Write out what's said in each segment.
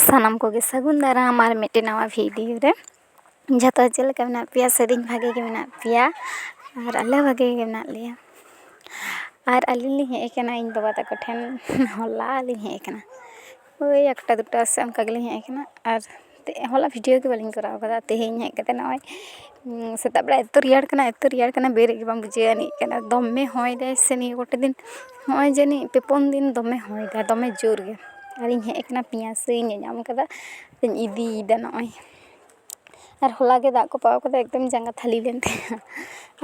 सानाम कोगे सगुन दाराम और मिट्टे नवा वीडियो रे जतो चलका मेना पिया सेदिन भागे के मेना पिया और अले भागे के मेना लिया और अली हे कना इन बाबा तक ठेन होला अली हे कना ओई एकटा दुटा से अनका गली हे कना और होला वीडियो के बालिंग कराव कदा तेहेñ हे कते नय सेता बड़ा एतो रियाड़ कना बेरे के बाम बुझे आनी कना दमे होय दे से नि गोटे दिन होय जनी पेपन दिन दमे होय दे दमे जोर गे और इन हे कना पिया से नाम कदा इदी दा नय और होला के दाग को पाव कदा एकदम जंगा थाली लेनते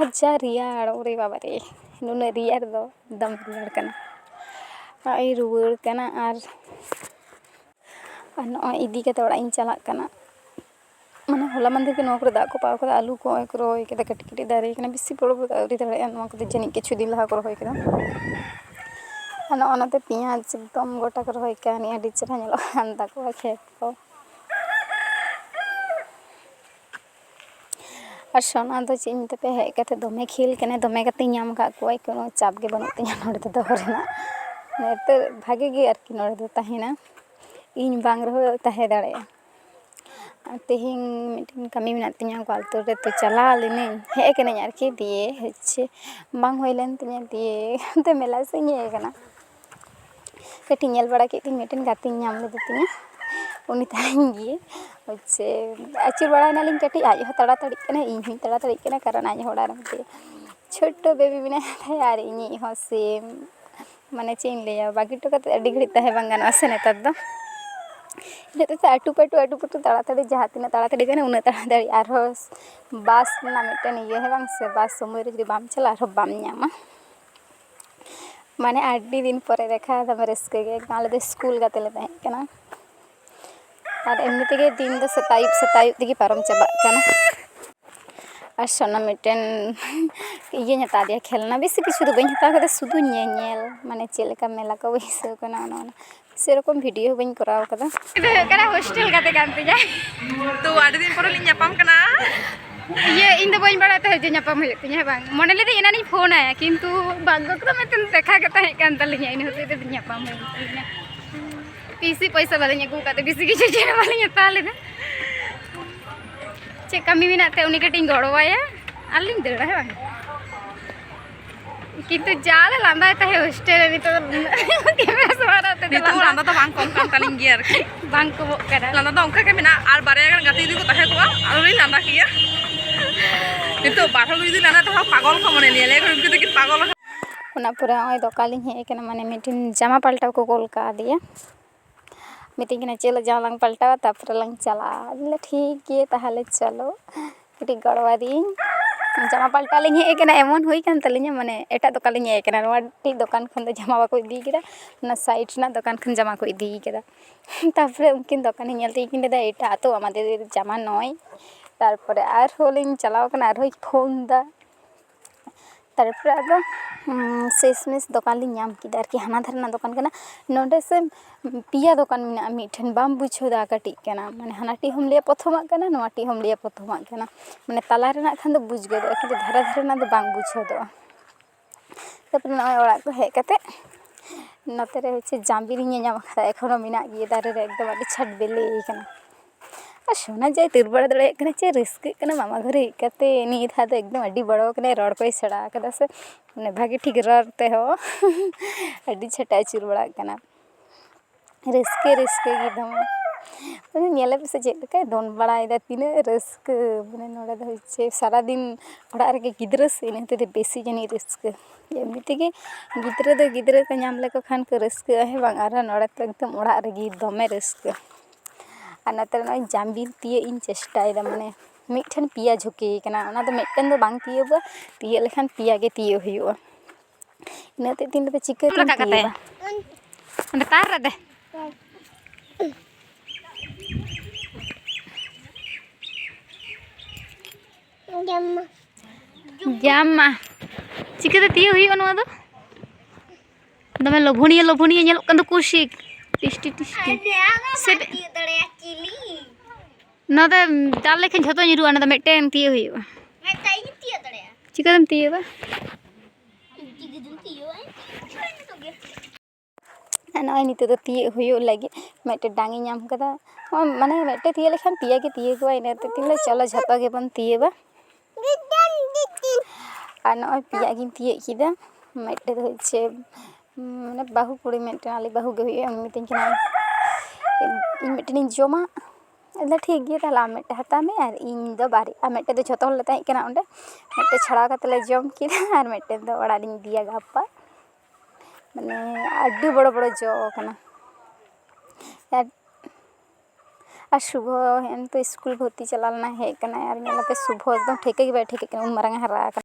अच्छा रियाड़ ओरे बाबा रे नुने रियाड़ दो दम रियाड़ कना आई रुवाड़ कना और नय इदी के ओड़ा इन चला कना माने होला मंदिर के नो करे दाग को पाव कदा आलू को एक रोय के कटी कटी दारे कना बिसी बड़ो बड़ो आउरी दारे नो को जनी किछु दिन लहा को रोय कदा ana onate पियाज एकदम गोटा कर होय कानी आडी चरा नेलो अंदा को खेत को और सोना दो चिन ते पे हे कते दमे खेल कने दमे कते नाम का कोई कोनो चाप के बनु तिया नोडे तो दोरेना नेते भागे गे आर कि नोडे तो ताहेना इन बांग रहो ताहे दाड़े तेहिं मिटिन कमी मेना तिया क्वालतो रे तो चला लेने हे कने आर कि दिए हेचे बांग होइलेन तिया दिए ते मेला से हे कना कटी नेल बड़ा के तीन मिटिन गाती नाम ले देतिया उनी ताई गे होचे अचुर बड़ा नालिन कटी आज हो तड़ा तड़ी कने इन ही तड़ा तड़ी कने कारण आज होड़ा रमते छोटो बेबी बिना यार इनी हो से माने चेन ले बाकी तो कते अडी घड़ी ताहे बांग गाना से नेतर दो इते ते आटू पटू तड़ा तड़ी जहा तिना तड़ा तड़ी कने उना तड़ा तड़ी आर हो बास ना मिटन ये है बांग से बास समय रे जदी बाम चला आर बाम न्यामा माने आडी दिन परे देखा दम रस्के गे गाले दे स्कूल गाते ले तहे कना और एमनी तेगे दिन दो सतायु तेगे पारम चाबा कना और सोना मिटन ये हता दिया खेलना बेसी किछु दो बई हता कदे सुदु नेल माने चेलका मेला को वैसे कना ना सेरकम वीडियो बई कराव कदा कना हॉस्टल गाते कानते जाय तो आडी दिन परे लिन जापाम कना ये इन दो बई बड़ा ते जापाम होय तिया बांग मने ले एना नि फोन आया किंतु बांग को मेतन देखा के तहे कान तलिया इन होते ते जापाम होय तिया पीसी पैसा वाले ने गुकाते पीसी की चीज वाले ने ताले ने चे कमी मिनाते उनी कटिंग गड़वाया आलिंग देड़ा है किंतु जाले लांदा है हॉस्टल नि तो कैमरा सवारा ते तो लांदा तो बांग कम कम तालिंग गियर बांग को बो करा लांदा तो उनका के मिना आर बारे गन गाती दी को तहे को आरो लांदा किया तो बाठो जुदी लांदा तो पागल को मने ले को उनके तो पागल उना पूरा ओय दोकालिंग हे केना माने मिटिन जामा पलटाव को कॉल का दिया मीटिंग के चलो जाओ लंग पलटावा तापर लंग चला ले ठीक है ताहले चलो कटी गड़वा दी जामा पलटा लिंग हे केना एमन होई कान तलिnya माने एटा दुकान लिंग हे केना नोआ टी दुकान खन जामा बाको इदी केदा ना साइड ना दुकान खन जामा को इदी केदा तापर उनकिन दुकान नेलते किन देदा एटा तो आमादेर जामा नय तारपरे आर होलिंग चलाव कना आर होई फोन दा तारपरे आदो शेषमेश दुकान ली नाम किदा आरकि हाना धरना दुकान कना नोडे से पिया दुकान मिना मिठन बाम बुझो दा कटी कना माने हानाटी हम लिया प्रथमा कना नोआटी हम लिया प्रथमा कना माने ताला रेना खान दो बुझ गदो कि धारा धारा दो बांग बुझो दो तापर नय ओड़ा को हे कते नते रे होचे जांबी री नाम खदा एखोनो मिना गे दारे रे एकदम आडी छट बेले कना और सोना जाय तिरबड़ दड़े कना चे रिस्क कना मामा घरे कते नी था तो एकदम अड्डी बड़ो कने रड़ कोई सड़ा कदा से ने भागी ठीक ररते हो अड्डी छटा चुर बड़ा कना रिस्क एकदम माने नेले पे से के दोन बड़ा इदा तिने रिस्क माने नोडे द होचे सारा दिन ओड़ा रे गिदरा से नेते दे बेसी जनी रिस्क एमनिते के गिदरा का नाम लेको खान के रिस्क है बांग आरा नोडे तो एकदम ओड़ा रे गी दमे रिस्क और नतर न जाम्बी तिये इन चेष्टा इदा माने मिठन पिया झुके कना ओना दो मिटन दो बांग तियबा तिये लेखान पिया गे तिये हुयुआ इनाते तीन दे चिके लगा कते अंदे तार रे दे जामा चिके दे तिये हुयुआ नोआ दो दमे लोभणिया नेलो कन दो कुशी टिस्टी से ना दे दाल लेखन झतो निरु ना मिटन तिये हुयुआ चिकन तिये बा ᱱᱚᱜᱼᱚᱭ ᱱᱤᱛᱚᱜ ᱫᱚ ᱛᱤᱭᱳᱜ ᱦᱩᱭᱩᱜ ᱞᱟᱹᱜᱤᱫ ᱢᱤᱫᱴᱮᱱ ᱰᱟᱝ ᱤᱧ ᱧᱟᱢ ᱠᱟᱫᱟ ᱢᱟᱱᱮ ᱢᱤᱫᱴᱮᱱ ᱛᱤᱭᱳᱜ ᱞᱮᱠᱷᱟᱱ ᱯᱮᱭᱟ ᱜᱮ ᱛᱤᱭᱳᱜᱚᱜᱼᱟ ᱤᱱᱟᱹᱛᱮ ᱪᱚᱞᱚ ᱡᱷᱚᱛᱚ ᱜᱮᱵᱚᱱ ᱛᱤᱭᱳᱜᱟ ᱟᱨ ᱱᱚᱜᱼᱚᱭ ᱯᱮᱭᱟ ᱜᱤᱧ ᱛᱤᱭᱳᱜ ᱠᱮᱫᱟ ᱢᱤᱫᱴᱮᱱ ᱫᱚ ᱦᱚচ্ছে ᱢᱟᱱᱮ ᱵᱟᱹᱦᱩ ᱠᱩᱲᱤ ᱢᱤᱫᱴᱮᱱ ᱟᱞᱮ ᱵᱟᱹᱦᱩ ᱜᱮ ᱦᱩᱭᱩᱜᱼᱟ ᱩᱱᱤ ᱢᱤᱛᱟᱹᱧ ᱠᱟᱱᱟᱭ ᱤᱧ ᱢᱤᱫᱴᱮᱱᱤᱧ ᱡᱚᱢᱟ ᱟᱫᱚ ᱴᱷᱤᱠ ᱜᱮᱭᱟ ᱛᱟᱦᱞᱮ ᱟᱢ ᱢᱤᱫᱴᱮᱱ ᱦᱟᱛᱟᱣ ᱢᱮ ᱟᱨ ᱤᱧ ᱫᱚ ᱵᱟᱨᱭᱟ ᱟᱨ ᱢᱤᱫᱴᱮᱱ ᱫᱚ ᱡᱷᱚᱛᱚ ᱦᱚᱲᱞᱮ ᱛᱟᱦᱮᱸ ᱠᱟᱱᱟ ᱚᱸᱰᱮ ᱢᱤᱫᱴᱮᱱ ᱪᱷᱟᱲᱟᱣ ᱠᱟᱛᱮ ᱞᱮ ᱡᱚᱢ ᱠᱮᱫᱟ ᱟᱨ ᱢᱤᱫᱴᱮᱱ ᱫᱚ ᱚᱲᱟᱜ ᱨᱤᱧ ᱤᱫᱤᱭᱟ ᱜᱟᱯᱟ ᱢᱟᱱᱮ ᱟᱹᱰᱤ ᱵᱚᱲᱚ ᱵᱚᱲᱚ ᱡᱚ ᱠᱟᱱᱟ ᱟᱨ ᱥᱩᱵᱷᱚ ᱱᱤᱛᱚᱜ ᱤᱥᱠᱩᱞ ᱵᱷᱚᱨᱛᱤ ᱪᱟᱞᱟᱣ ᱞᱮᱱᱟ ᱦᱮᱡ ᱠᱟᱱᱟᱭ ᱟᱨ ᱧᱮᱞᱟᱯᱮ ᱥᱩᱵᱷᱚ ᱮᱠᱫᱚᱢ ᱴᱷᱤᱠᱟᱹ ᱜᱮ ᱵᱟᱭ ᱴᱷᱤᱠᱟᱹᱜ ᱠᱟᱱᱟ ᱩᱱ ᱢᱟᱨᱟᱝ ᱮ ᱦᱟᱨᱟ ᱟᱠᱟᱱᱟ